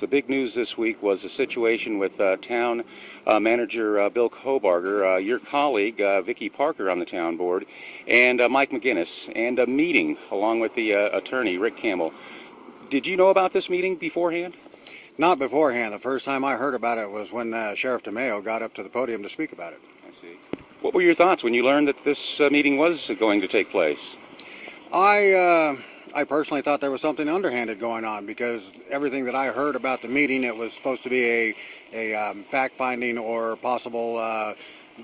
The big news this week was a situation with town manager Bill Kobarger, your colleague Vicki Parker on the town board, and Mike McGinnis, and a meeting along with the attorney Rick Campbell. Did you know about this meeting beforehand? Not beforehand. The first time I heard about it was when Sheriff DeMayo got up to the podium to speak about it. I see. What were your thoughts when you learned that this meeting was going to take place? I personally thought there was something underhanded going on, because everything that I heard about the meeting, it was supposed to be a fact-finding or possible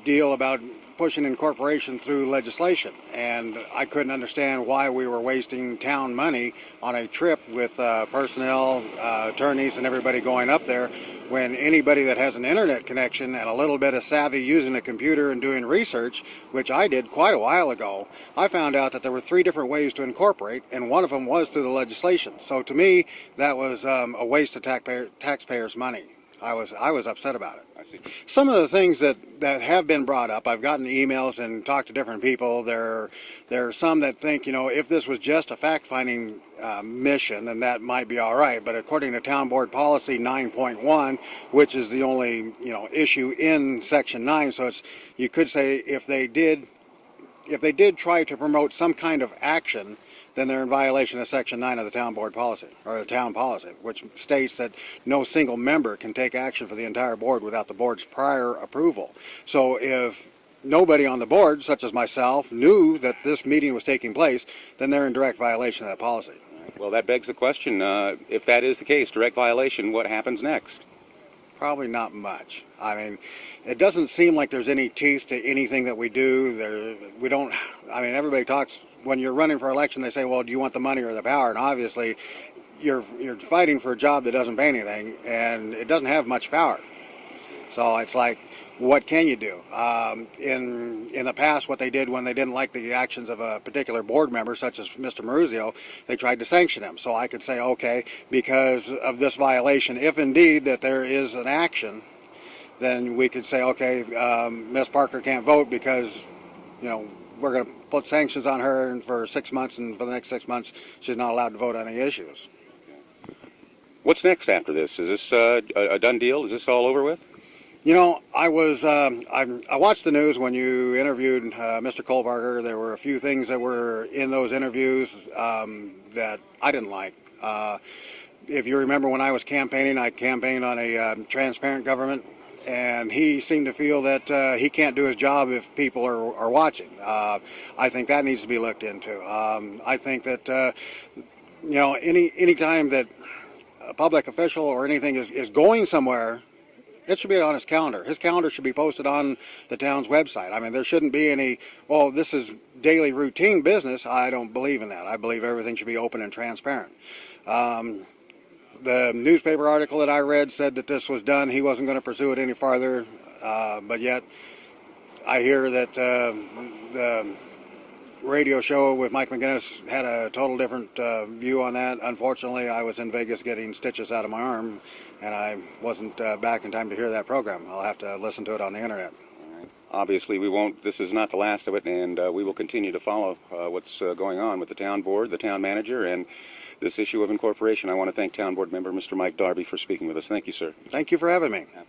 deal about pushing incorporation through legislation. And I couldn't understand why we were wasting town money on a trip with personnel, attorneys, and everybody going up there, when anybody that has an internet connection and a little bit of savvy using a computer and doing research, which I did quite a while ago, I found out that there were 3 different ways to incorporate, and one of them was through the legislation. So to me, that was a waste of taxpayers' money. I was upset about it. I see. Some of the things that have been brought up, I've gotten emails and talked to different people. There are some that think, if this was just a fact-finding mission, then that might be all right. But according to Town Board Policy 9.1, which is the only issue in Section 9, so you could say if they did try to promote some kind of action, then they're in violation of Section 9 of the Town Board Policy, or the Town Policy, which states that no single member can take action for the entire board without the board's prior approval. So if nobody on the board, such as myself, knew that this meeting was taking place, then they're in direct violation of that policy. Well, that begs the question, if that is the case, direct violation, what happens next? Probably not much. I mean, it doesn't seem like there's any teeth to anything that we do. Everybody talks, when you're running for election, they say, well, do you want the money or the power? And obviously, you're fighting for a job that doesn't pay anything, and it doesn't have much power. So it's like, what can you do? In the past, what they did when they didn't like the actions of a particular board member, such as Mr. Maruzio, they tried to sanction him. So I could say, okay, because of this violation, if indeed that there is an action, then we could say, okay, Ms. Parker can't vote because, we're going to put sanctions on her for 6 months, and for the next 6 months, she's not allowed to vote on any issues. What's next after this? Is this a done deal? Is this all over with? I watched the news when you interviewed Mr. Kohlbarger. There were a few things that were in those interviews that I didn't like. If you remember, when I was campaigning, I campaigned on a transparent government, and he seemed to feel that he can't do his job if people are watching. I think that needs to be looked into. I think that any time that a public official or anything is going somewhere, it should be on his calendar. His calendar should be posted on the town's website. I mean, there shouldn't be any, well, this is daily routine business. I don't believe in that. I believe everything should be open and transparent. The newspaper article that I read said that this was done. He wasn't going to pursue it any farther, but yet I hear that the radio show with Mike McGinnis had a total different view on that. Unfortunately, I was in Vegas getting stitches out of my arm, and I wasn't back in time to hear that program. I'll have to listen to it on the internet. All right. Obviously, we won't. This is not the last of it, and we will continue to follow what's going on with the town board, the town manager, and this issue of incorporation. I want to thank town board member Mr. Mike Darby for speaking with us. Thank you, sir. Thank you for having me. Absolutely.